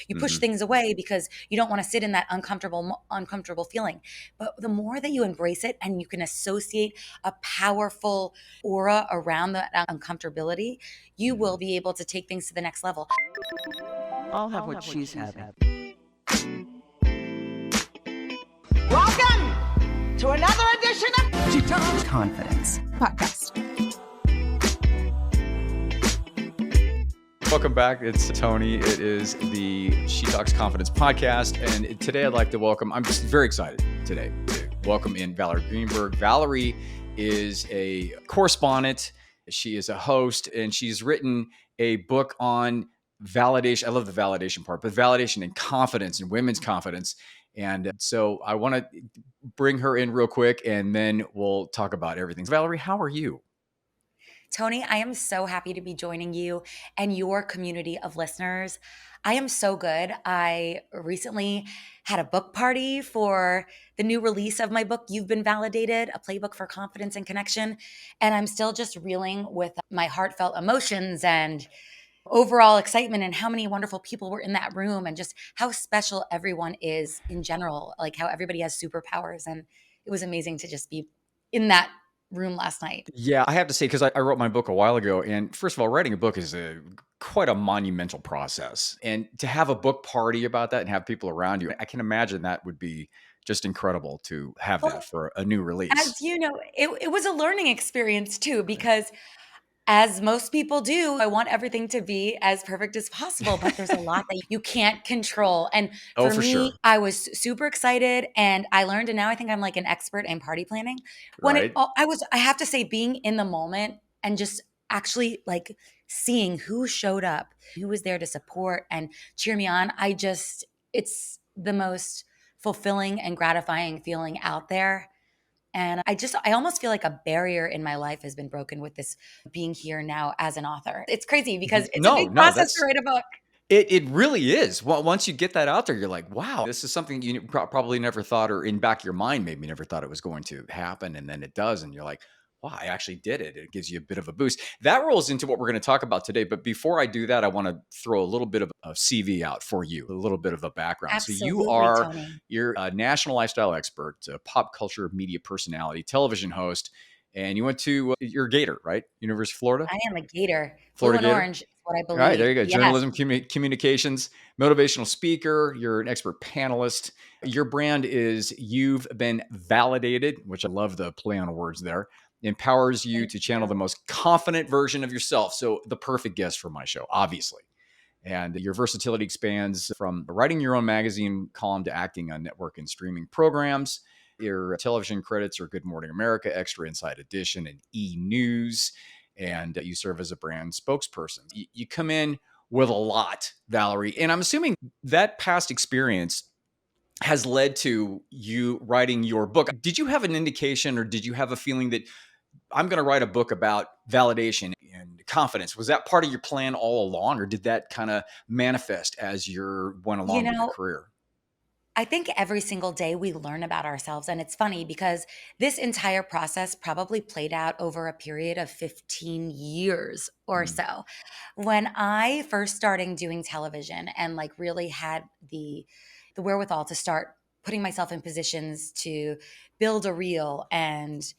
You push Mm-hmm. things away because you don't want to sit in that uncomfortable feeling. But the more that you embrace it and you can associate a powerful aura around that uncomfortability, you will be able to take things to the next level. I'll have what she's having. Welcome to another edition of She Talks Confidence Podcast. Welcome back. It's Tony. It is the She Talks Confidence podcast. And today I'd like to welcome, I'm just very excited today to welcome in Valerie Greenberg. Valerie is a correspondent. She is a host, and she's written a book on validation. I love the validation part, but validation and confidence and women's confidence. And so I want to bring her in real quick, and then we'll talk about everything. Valerie, how are you? Tony, I am so happy to be joining you and your community of listeners. I am so good. I recently had a book party for the new release of my book, You've Been Validated, a playbook for confidence and connection. And I'm still just reeling with my heartfelt emotions and overall excitement and how many wonderful people were in that room and just how special everyone is in general, like how everybody has superpowers. And it was amazing to just be in that room last night. Yeah, I have to say, because I wrote my book a while ago, and first of all, writing a book is quite a monumental process. And to have a book party about that and have people around you, I can imagine that would be just incredible to have Well, that for a new as release. you know, it was a learning experience too, because as most people do, I want everything to be as perfect as possible, but there's a lot that you can't control. And Oh, for for me, sure. I was super excited and I learned, and now I think I'm like an expert in party planning. When Right. I have to say, being in the moment and just actually like seeing who showed up, who was there to support and cheer me on. It's the most fulfilling and gratifying feeling out there. And I almost feel like a barrier in my life has been broken with this being here now as an author. It's crazy because it's a No, big no, process to write a book. it really is. Well, once you get that out there, you're like, wow, this is something you probably never thought, or in back of your mind, maybe never thought it was going to happen. And then it does. And you're like, wow, I actually did it. It gives you a bit of a boost. That rolls into what we're going to talk about today. But before I do that, I want to throw a little bit of a CV out for you, a little bit of a background. So Absolutely, Tony. you're a national lifestyle expert, a pop culture media personality, television host, and you went to, you're a Gator, right? University of Florida? I am a Gator. Blue Florida and Gator? orange is what I All right, there believe. you go. Yes. Journalism, communications, motivational speaker. You're an expert panelist. Your brand is You've Been Validated, which I love the play on words there. Empowers you Thank to channel you. the most confident version of yourself. So the perfect guest for my show, obviously. And your versatility expands from writing your own magazine column to acting on network and streaming programs. Your television credits are Good Morning America, Extra Inside Edition, and E! News. And you serve as a brand spokesperson. You come in with a lot, Valerie. And I'm assuming that past experience has led to you writing your book. Did you have an indication, or did you have a feeling that I'm going to write a book about validation and confidence? Was that part of your plan all along, or did that kind of manifest as you went You along with your know, career? I think every single day we learn about ourselves. And it's funny because this entire process probably played out over a period of 15 years or Mm. so. When I first started doing television and like really had the wherewithal to start putting myself in positions to build a reel and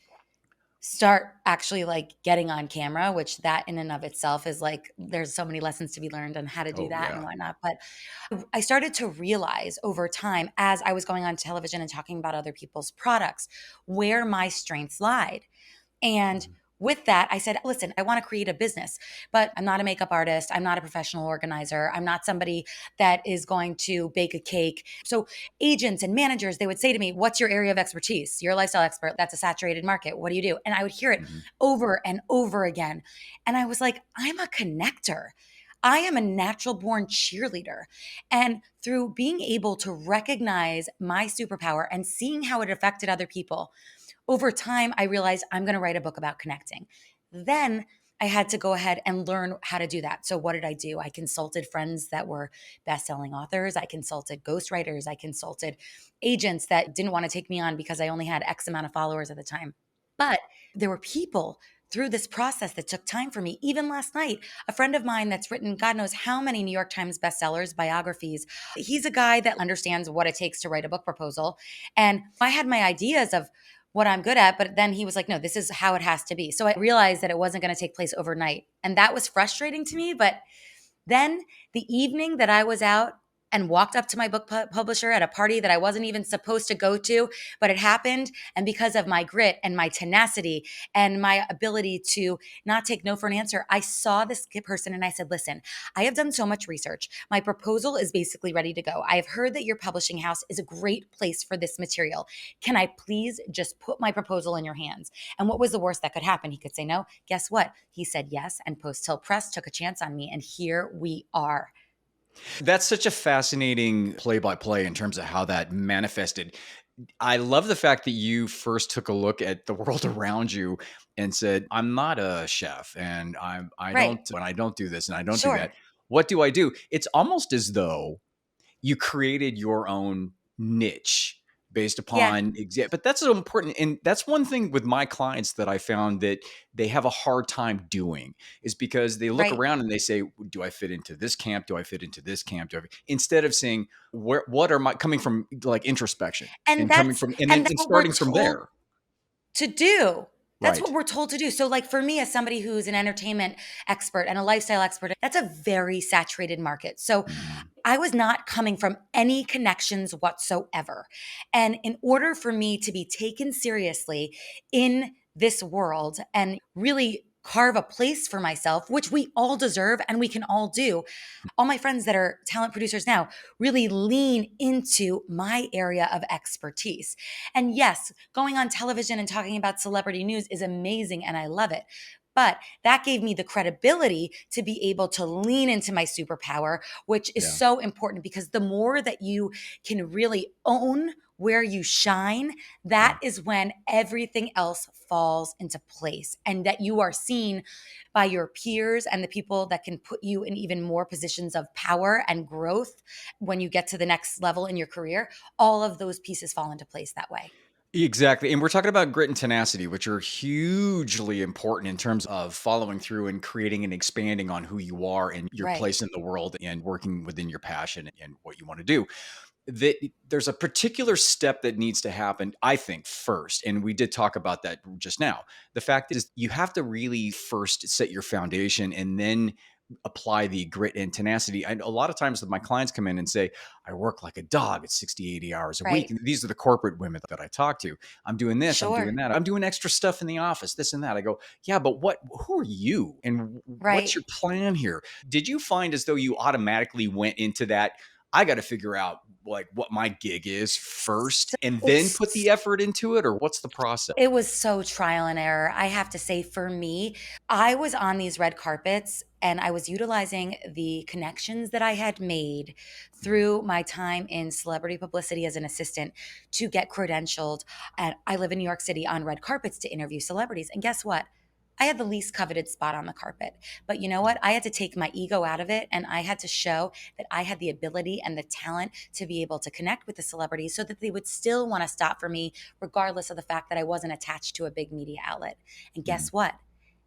start actually like getting on camera, which that in and of itself is like, there's so many lessons to be learned on how to do Oh, that and yeah. whatnot. But I started to realize over time as I was going on television and talking about other people's products where my strengths lied. And with that, I said, listen, I want to create a business, but I'm not a makeup artist. I'm not a professional organizer. I'm not somebody that is going to bake a cake. So agents and managers, they would say to me, what's your area of expertise? You're a lifestyle expert. That's a saturated market. What do you do? And I would hear it Mhm. over and over again. And I was like, I'm a connector. I am a natural born cheerleader. And through being able to recognize my superpower and seeing how it affected other people, over time, I realized I'm going to write a book about connecting. Then I had to go ahead and learn how to do that. So what did I do? I consulted friends that were best-selling authors. I consulted ghostwriters. I consulted agents that didn't want to take me on because I only had X amount of followers at the time. But there were people through this process that took time for me. Even last night, a friend of mine that's written God knows how many New York Times bestsellers, biographies, he's a guy that understands what it takes to write a book proposal. And I had my ideas of what I'm good at, but then he was like, no, this is how it has to be. So I realized that it wasn't going to take place overnight. And that was frustrating to me. But then the evening that I was out and walked up to my book publisher at a party that I wasn't even supposed to go to, but it happened. And because of my grit and my tenacity and my ability to not take no for an answer, I saw this person and I said, listen, I have done so much research. My proposal is basically ready to go. I have heard that your publishing house is a great place for this material. Can I please just put my proposal in your hands? And what was the worst that could happen? He could say no. Guess what? He said yes. And Post Hill Press took a chance on me. And here we are. That's such a fascinating play by play in terms of how that manifested. I love the fact that you first took a look at the world around you and said, I'm not a chef and Right. I don't do this and I don't do Sure. that. What do I do? It's almost as though you created your own niche based Yeah. upon but that's so important. And that's one thing with my clients that I found that they have a hard time doing is because they look Right. around and they say, do I fit into this camp? Do I fit into this camp? Instead of saying, what are my coming from, like introspection And and coming that's from, and that's and what we're starting from told there. to do. That's what Right. we're told to do. So, like for me, as somebody who's an entertainment expert and a lifestyle expert, that's a very saturated market. So, Mhm. I was not coming from any connections whatsoever. And in order for me to be taken seriously in this world and really carve a place for myself, which we all deserve and we can all do, all my friends that are talent producers now really lean into my area of expertise. And yes, going on television and talking about celebrity news is amazing and I love it. But that gave me the credibility to be able to lean into my superpower, which is Yeah. so important because the more that you can really own where you shine, Yeah. that is when everything else falls into place and that you are seen by your peers and the people that can put you in even more positions of power and growth when you get to the next level in your career. All of those pieces fall into place that way. Exactly. And we're talking about grit and tenacity, which are hugely important in terms of following through and creating and expanding on who you are and your Right. place in the world and working within your passion and what you want to do. That there's a particular step that needs to happen, I think, first. And we did talk about that just now. The fact is, you have to really first set your foundation and then apply the grit and tenacity. And a lot of times my clients come in and say, I work like a dog at 60, 80 hours a week. Right. And these are the corporate women that I talk to. I'm doing this, I'm doing Sure. that. I'm doing extra stuff in the office, this and that. I go, yeah, but who are you? And what's Right. your plan here? Did you find as though you automatically went into that? I got to figure out like what my gig is first and then put It's the effort into it, or what's the process? It was so trial and error. I have to say, for me, I was on these red carpets and I was utilizing the connections that I had made Mhm. through my time in celebrity publicity as an assistant to get credentialed. And I live in New York City on red carpets to interview celebrities. And guess what? I had the least coveted spot on the carpet. But you know what? I had to take my ego out of it and I had to show that I had the ability and the talent to be able to connect with the celebrities so that they would still want to stop for me regardless of the fact that I wasn't attached to a big media outlet. And Mhm. guess what?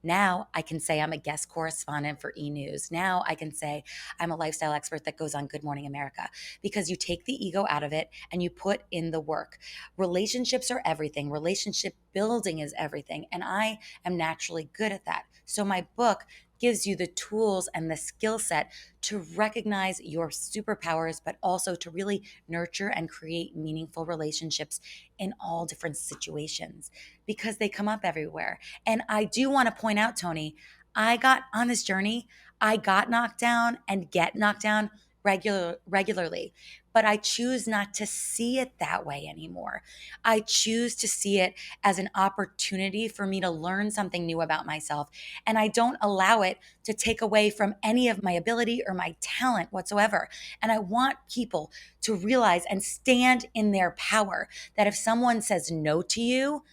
Now I can say I'm a guest correspondent for E! News. Now I can say I'm a lifestyle expert that goes on Good Morning America because you take the ego out of it and you put in the work. Relationships are everything. Relationship building is everything. And I am naturally good at that. So my book gives you the tools and the skill set to recognize your superpowers, but also to really nurture and create meaningful relationships in all different situations because they come up everywhere. And I do want to point out, Tony, I got on this journey, I got knocked down and get knocked down regularly, but I choose not to see it that way anymore. I choose to see it as an opportunity for me to learn something new about myself. And I don't allow it to take away from any of my ability or my talent whatsoever. And I want people to realize and stand in their power that if someone says no to you,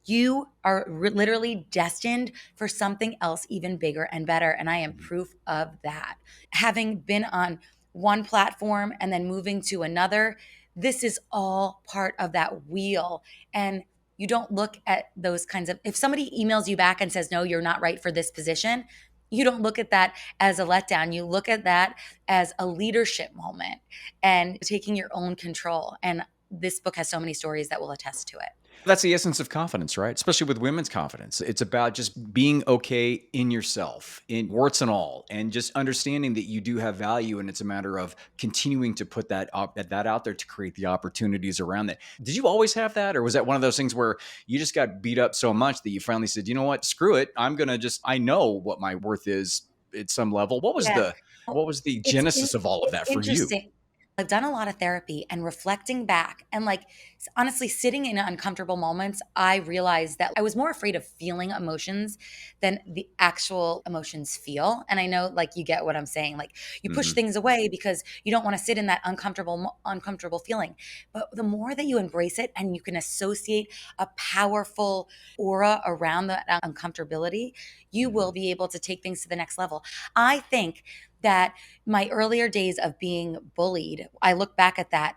you are literally destined for something else even bigger and better. And I am Mhm. proof of that. Having been on one platform and then moving to another, this is all part of that wheel. And you don't look at those kinds of, if somebody emails you back and says, no, you're not right for this position, you don't look at that as a letdown. You look at that as a leadership moment and taking your own control. And this book has so many stories that will attest to it. That's the essence of confidence, right? Especially with women's confidence. It's about just being okay in yourself, in warts and all, and just understanding that you do have value. And it's a matter of continuing to put that out there to create the opportunities around that. Did you always have that? Or was that one of those things where you just got beat up so much that you finally said, you know what, screw it. I know what my worth is at some level. What was Yeah. the It's genesis of all of it's that for you? interesting. I've done a lot of therapy and reflecting back and like honestly sitting in uncomfortable moments, I realized that I was more afraid of feeling emotions than the actual emotions feel. And I know like you get what I'm saying. Like you push Mhm. things away because you don't want to sit in that uncomfortable feeling. But the more that you embrace it and you can associate a powerful aura around that uncomfortability, you will Mhm. be able to take things to the next level. I think that my earlier days of being bullied, I look back at that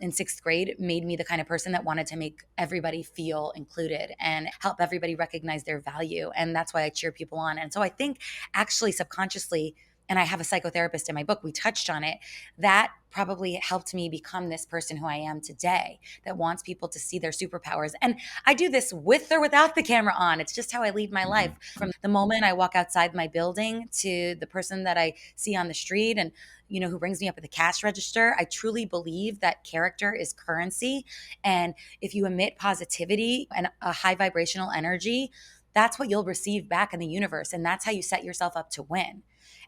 in sixth grade, made me the kind of person that wanted to make everybody feel included and help everybody recognize their value. And that's why I cheer people on. And so I think actually subconsciously, and I have a psychotherapist in my book, we touched on it, that probably helped me become this person who I am today that wants people to see their superpowers. And I do this with or without the camera on. It's just how I lead my life. Mhm. From the moment I walk outside my building to the person that I see on the street and who brings me up at the cash register, I truly believe that character is currency. And if you emit positivity and a high vibrational energy, that's what you'll receive back in the universe. And that's how you set yourself up to win.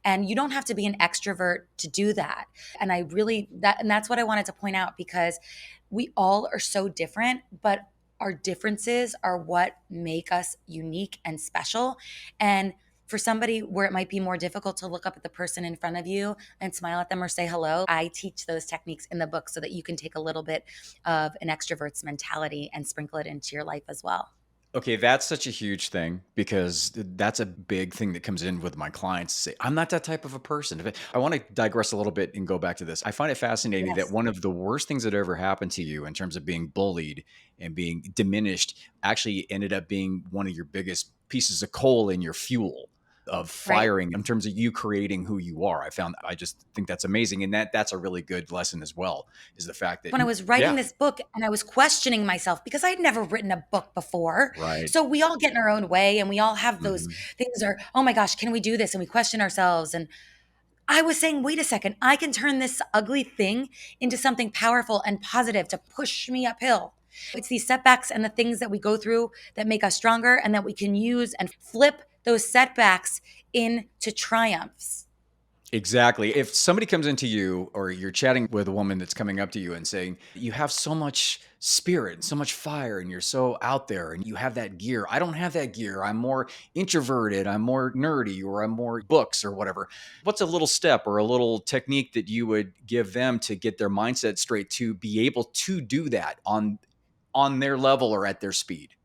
And you don't have to be an extrovert to do that. And that's what I wanted to point out because we all are so different, but our differences are what make us unique and special. And for somebody where it might be more difficult to look up at the person in front of you and smile at them or say hello, I teach those techniques in the book so that you can take a little bit of an extrovert's mentality and sprinkle it into your life as well. Okay, that's such a huge thing because that's a big thing that comes in with my clients. Say, I'm not that type of a person. I want to digress a little bit and go back to this. I find it fascinating that Yes. one of the worst things that ever happened to you in terms of being bullied and being diminished actually ended up being one of your biggest pieces of coal in your fuel of Right. firing in terms of you creating who you are. I just think that's amazing. And that's a really good lesson as well, is the fact that, When I was writing yeah, this book and I was questioning myself because I had never written a book before. right. So we all get in our own way and we all have those Mhm. things are, oh my gosh, can we do this? And we question ourselves. And I was saying, wait a second, I can turn this ugly thing into something powerful and positive to push me uphill. It's these setbacks and the things that we go through that make us stronger and that we can use and flip those setbacks into triumphs. Exactly. If somebody comes into you or you're chatting with a woman that's coming up to you and saying, you have so much spirit and so much fire and you're so out there and you have that gear. I don't have that gear. I'm more introverted. I'm more nerdy or I'm more books or whatever. What's a little step or a little technique that you would give them to get their mindset straight to be able to do that on their level or at their speed?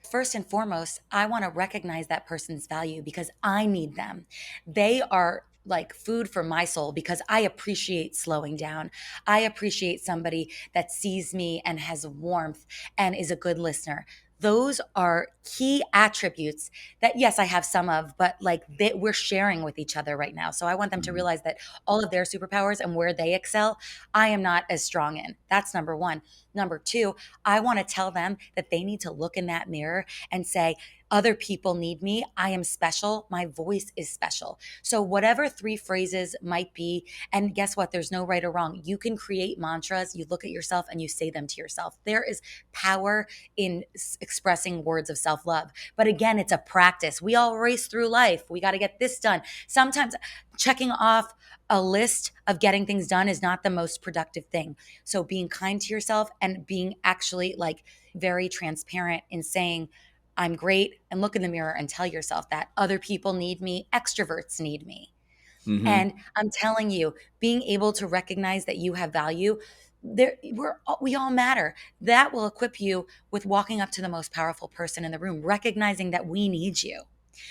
First and foremost, I want to recognize that person's value because I need them. They are like food for my soul because I appreciate slowing down. I appreciate somebody that sees me and has warmth and is a good listener. Those are key attributes that, yes, I have some of, but like we're sharing with each other right now. So I want them to Mhm. realize that all of their superpowers and where they excel, I am not as strong in. That's number one. Number two, I want to tell them that they need to look in that mirror and say, other people need me. I am special. My voice is special. So, whatever three phrases might be, and guess what? There's no right or wrong. You can create mantras. You look at yourself and you say them to yourself. There is power in expressing words of self love. But again, it's a practice. We all race through life. We got to get this done. Sometimes checking off a list of getting things done is not the most productive thing. So being kind to yourself and being actually like very transparent in saying, I'm great, and look in the mirror and tell yourself that other people need me, extroverts need me. Mhm. And I'm telling you, being able to recognize that you have value, we all matter. That will equip you with walking up to the most powerful person in the room, recognizing that we need you.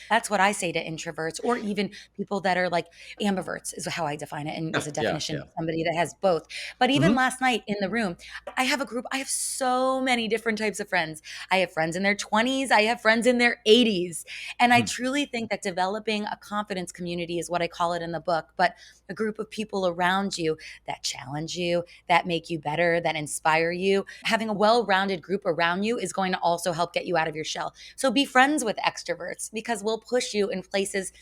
That's what I say to introverts, or even people that are like ambiverts is how I define it, and is Yeah, a yeah, definition yeah. of somebody that has both. But even Mhm. last night in the room, I have a group, I have so many different types of friends. I have friends in their 20s, I have friends in their 80s. And I Mhm. truly think that developing a confidence community is what I call it in the book, but a group of people around you that challenge you, that make you better, that inspire you. Having a well-rounded group around you is going to also help get you out of your shell. So be friends with extroverts, because we'll push you in places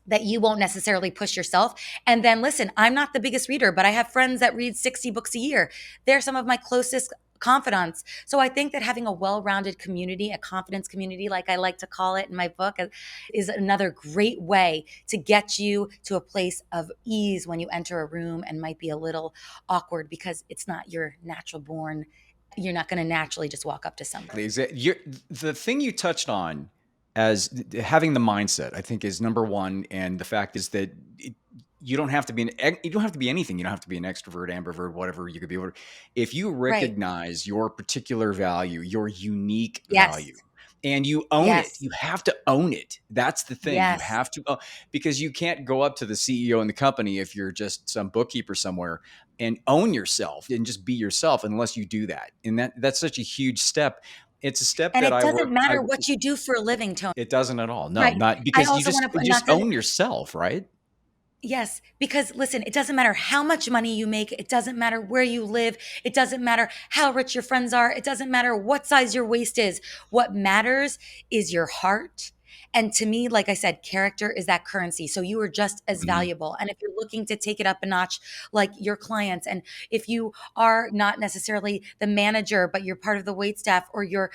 that you won't necessarily push yourself. And then listen, I'm not the biggest reader, but I have friends that read 60 books a year. They're some of my closest confidants. So I think that having a well-rounded community, a confidence community, like I like to call it in my book, is another great way to get you to a place of ease when you enter a room, and might be a little awkward because it's not your natural born. You're not going to naturally just walk up to somebody. The thing you touched on as having the mindset, I think, is number one. And the fact is that you don't have to be you don't have to be anything. You don't have to be an extrovert, ambivert, whatever you could be. If you Right. recognize your particular value, your unique Yes. value, and you own it, Yes. you have to own it. That's the thing. You Yes. have to, because you can't go up to the CEO in the company if you're just some bookkeeper somewhere and own yourself and just be yourself unless you do that. And that's such a huge step. It's a step And that it I doesn't work. matter what you do for a living, Tony. It doesn't at all. No, Right. not I because also want to you put, just not to, own yourself, right? yes, because listen, it doesn't matter how much money you make. It doesn't matter where you live. It doesn't matter how rich your friends are. It doesn't matter what size your waist is. What matters is your heart. And to me, like I said, character is that currency. So you are just as Mhm. valuable. And if you're looking to take it up a notch, like your clients, and if you are not necessarily the manager, but you're part of the wait staff, or you're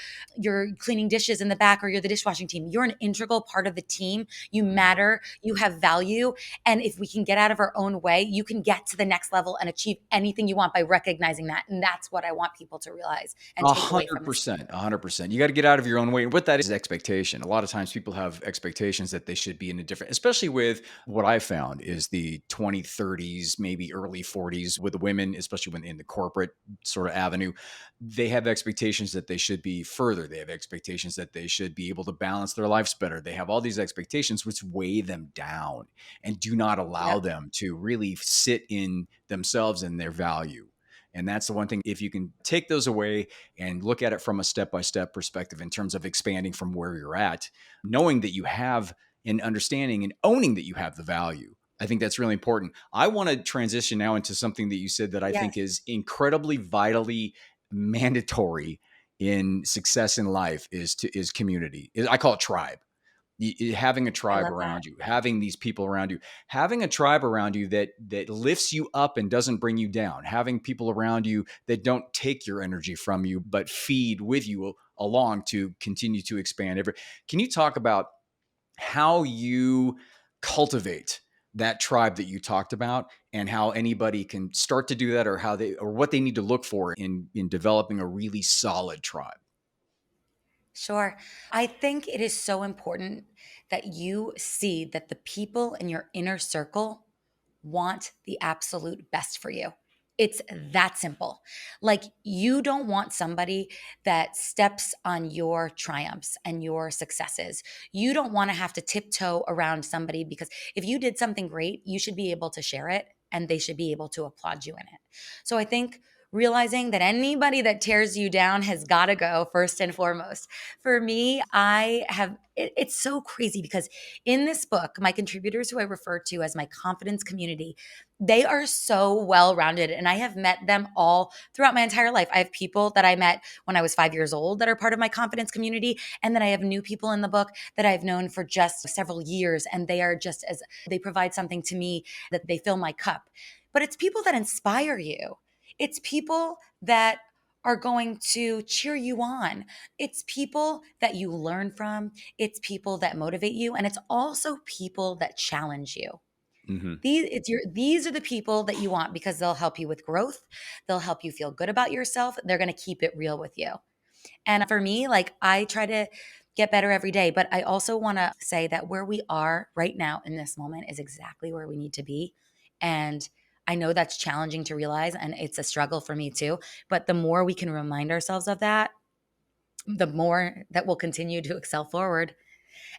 cleaning dishes in the back, or you're the dishwashing team, you're an integral part of the team. You matter. You have value, and if we can get out of our own way, you can get to the next level and achieve anything you want by recognizing that. And that's what I want people to realize and A take away hundred from this. percent, 100%. You got to get out of your own way. And what that is expectation. A lot of times people have expectations that they should be in a different, especially with what I found is the 2030s, maybe early 40s with the women, especially when in the corporate sort of avenue, they have expectations that they should be further. They have expectations that they should be able to balance their lives better. They have all these expectations which weigh them down and do not allow Yep. them to really sit in themselves and their value. And that's the one thing, if you can take those away and look at it from a step-by-step perspective in terms of expanding from where you're at, knowing that you have an understanding and owning that you have the value. I think that's really important. I want to transition now into something that you said that I think Yes. is incredibly vitally mandatory in success in life is community. I call it tribe. Having a I tribe love that. around you, having these people around you, having a tribe around you that lifts you up and doesn't bring you down, having people around you that don't take your energy from you but feed with you along to continue to expand. Can you talk about how you cultivate that tribe that you talked about, and how anybody can start to do that, or how they, or what they need to look for in developing a really solid tribe? Sure. I think it is so important that you see that the people in your inner circle want the absolute best for you. It's that simple. Like, you don't want somebody that steps on your triumphs and your successes. You don't want to have to tiptoe around somebody, because if you did something great, you should be able to share it, and they should be able to applaud you in it. So I think realizing that anybody that tears you down has got to go first and foremost. For me, it's so crazy, because in this book, my contributors, who I refer to as my confidence community, they are so well rounded, and I have met them all throughout my entire life. I have people that I met when I was 5 years old that are part of my confidence community. And then I have new people in the book that I've known for just several years. And they are just as, they provide something to me, that they fill my cup. But it's people that inspire you. It's people that are going to cheer you on. It's people that you learn from. It's people that motivate you. And it's also people that challenge you. Hmm. These are the people that you want, because they'll help you with growth. They'll help you feel good about yourself. They're going to keep it real with you. And for me, like, I try to get better every day, but I also want to say that where we are right now in this moment is exactly where we need to be. And I know that's challenging to realize, and it's a struggle for me too. But the more we can remind ourselves of that, the more that we'll continue to excel forward.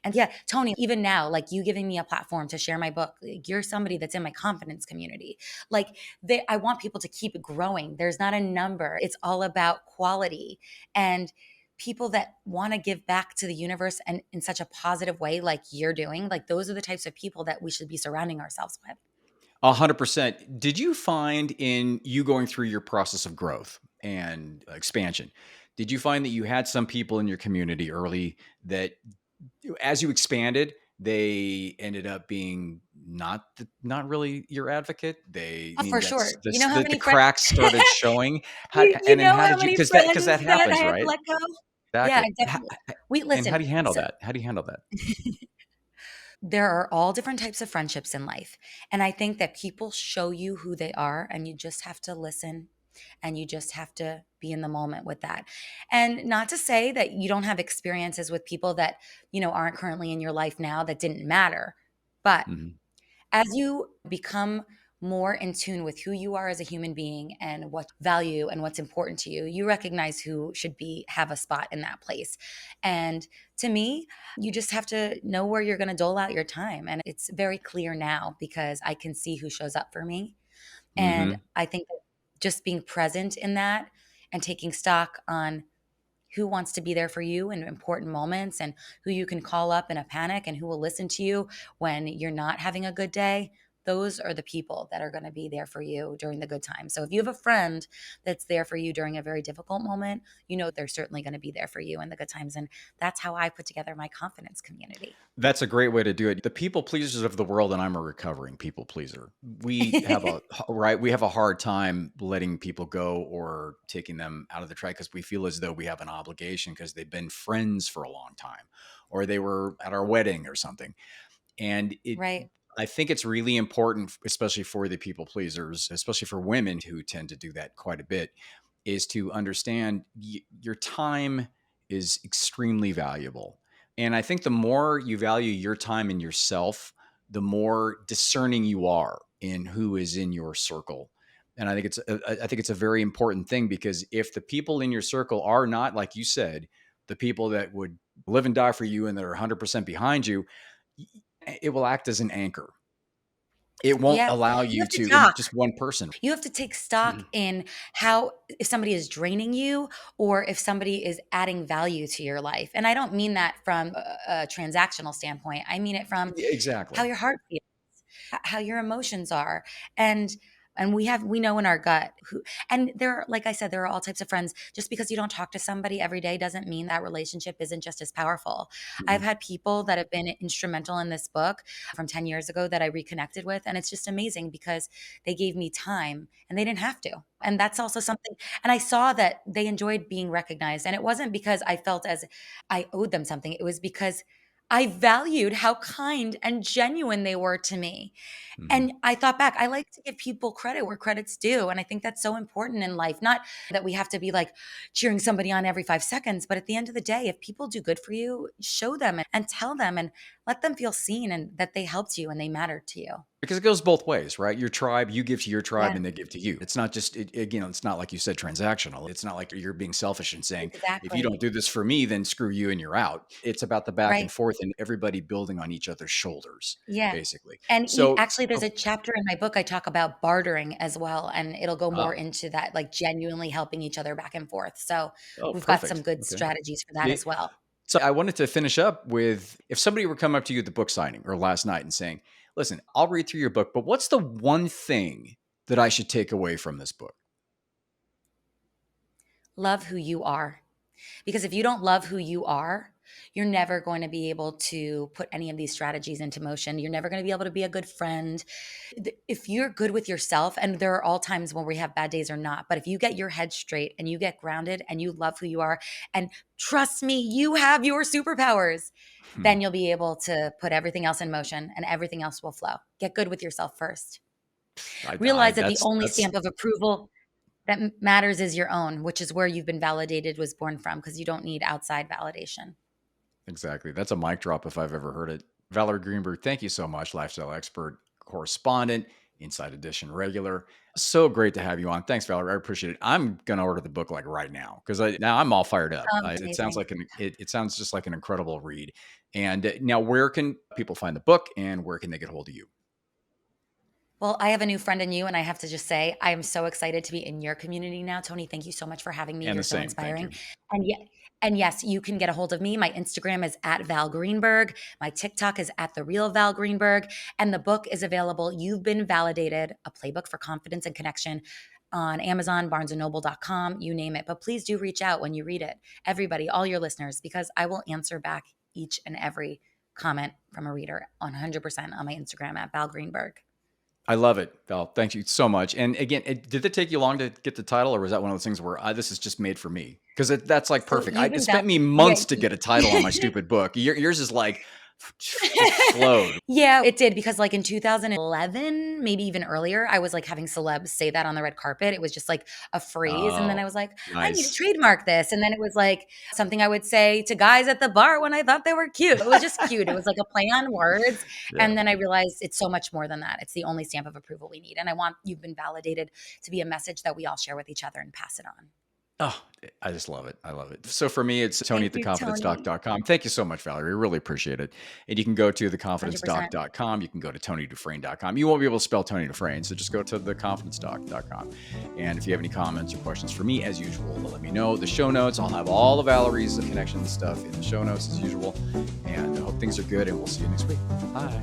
And yeah, Tony, even now, like you giving me a platform to share my book, like, you're somebody that's in my confidence community. Like I want people to keep growing. There's not a number. It's all about quality and people that want to give back to the universe and in such a positive way, like you're doing. Like those are the types of people that we should be surrounding ourselves with. 100%. Did you find in you going through your process of growth and expansion, did you find that you had some people in your community early that as you expanded, they ended up being not really your advocate? I Oh, mean, for sure. You know how the many friends cracks started showing. you And then know how how did you, many because that friends that I happens, had to right? let go? Yeah, Exactly. I definitely we And how listen. do you handle So that? How do you handle that? there are all different types of friendships in life. And I think that people show you who they are, and you just have to listen and you just have to be in the moment with that. And not to say that you don't have experiences with people that, aren't currently in your life now that didn't matter. But Mhm. as you become more in tune with who you are as a human being and what value and what's important to you, you recognize who should have a spot in that place. And to me, you just have to know where you're going to dole out your time. And it's very clear now because I can see who shows up for me. And Mhm. I think that just being present in that and taking stock on who wants to be there for you in important moments and who you can call up in a panic and who will listen to you when you're not having a good day. Those are the people that are going to be there for you during the good times. So if you have a friend that's there for you during a very difficult moment, they're certainly going to be there for you in the good times. And that's how I put together my confidence community. That's a great way to do it. The people pleasers of the world, and I'm a recovering people pleaser. We have right. We have a hard time letting people go or taking them out of the track because we feel as though we have an obligation because they've been friends for a long time, or they were at our wedding or something. And Right. I think it's really important, especially for the people pleasers, especially for women who tend to do that quite a bit, is to understand your time is extremely valuable. And I think the more you value your time and yourself, the more discerning you are in who is in your circle. And I think it's a very important thing because if the people in your circle are not, like you said, the people that would live and die for you and that are 100% behind you, it will act as an anchor. It won't Yep. allow You you have to to in talk. just one person. You have to take stock Mhm. in how, if somebody is draining you or if somebody is adding value to your life. And I don't mean that from a transactional standpoint. I mean it from Yeah, how exactly. your heart feels, how your emotions are. And we know in our gut who, and there, like I said, there are all types of friends. Just because you don't talk to somebody every day doesn't mean that relationship isn't just as powerful. I've Mhm. had people that have been instrumental in this book from 10 years ago that I reconnected with. And it's just amazing because they gave me time and they didn't have to. And that's also something. And I saw that they enjoyed being recognized. And it wasn't because I felt as I owed them something, it was because I valued how kind and genuine they were to me. Mhm. And I thought back, I like to give people credit where credit's due. And I think that's so important in life. Not that we have to be like cheering somebody on every 5 seconds, but at the end of the day, if people do good for you, show them and tell them and let them feel seen and that they helped you and they mattered to you. Because it goes both ways, right? Your tribe, you give to your tribe Yeah, and they give to you. It's not just, it's not like you said, transactional. It's not like you're being selfish and saying, if you exactly. don't do this for me, then screw you and you're out. It's about the back and Right. forth and everybody building on each other's shoulders, Yeah. basically. And So, actually, there's a chapter in my book I talk about bartering as well, and it'll go more oh, into that, like genuinely helping each other back and forth. So oh, we've got some perfect. good Okay. strategies for that See, as well. so I wanted to finish up with if somebody were coming up to you at the book signing or last night and saying, listen, I'll read through your book, but what's the one thing that I should take away from this book? Love who you are. Because if you don't love who you are, you're never going to be able to put any of these strategies into motion. You're never going to be able to be a good friend. If you're good with yourself, and there are all times when we have bad days or not, but if you get your head straight and you get grounded and you love who you are, and trust me, you have your superpowers, Hmm. then you'll be able to put everything else in motion and everything else will flow. Get good with yourself first. Realize that the only That's stamp of approval that matters is your own, which is where you've been validated, was born from, because you don't need outside validation. exactly. That's a mic drop if I've ever heard it. Valerie Greenberg, thank you so much. Lifestyle expert, correspondent, Inside Edition regular. So great to have you on. Thanks, Valerie. I appreciate it. I'm gonna order the book like right now because now I'm all fired up. It's It sounds amazing. like it sounds just like an incredible read. And now, where can people find the book, and where can they get hold of you? Well, I have a new friend in you, and I have to just say, I am so excited to be in your community now. Tony, thank you so much for having me. And You're the so same. Thank inspiring. you. And and yes, you can get a hold of me. My Instagram is at Val Greenberg. My TikTok is at the real Val Greenberg. And the book is available. You've Been Validated, a playbook for confidence and connection on Amazon, barnesandnoble.com, you name it. But please do reach out when you read it. Everybody, all your listeners, because I will answer back each and every comment from a reader 100% on my Instagram at Val Greenberg. I love it, Val. Thank you so much. And again, did it take you long to get the title, or was that one of those things where this is just made for me? Because that's like So perfect. you've It been spent me yeah. months to get a title on my stupid book. Yours is like just flowed. Yeah, it did because like in 2011, maybe even earlier, I was like having celebs say that on the red carpet. It was just like a phrase. And then I Oh, was like, I need to nice. trademark this. And then it was like something I would say to guys at the bar when I thought they were cute. It was just cute. It was like a play on words. Yeah. And then I realized it's so much more than that. It's the only stamp of approval we need. And I want You've Been Validated to be a message that we all share with each other and pass it on. Oh, I just love it. I love it. So for me, it's Tony Thank at you, Tony. theconfidencedoc.com. Thank you so much, Valerie. I really appreciate it. And you can go to 100%. theconfidencedoc.com. You can go to tonydufresne.com. You won't be able to spell Tony Dufresne, so just go to theconfidencedoc.com. And if you have any comments or questions for me, as usual, let me know. The show notes, I'll have all of Valerie's connections stuff in the show notes as usual. And I hope things are good, and we'll see you next week. Bye.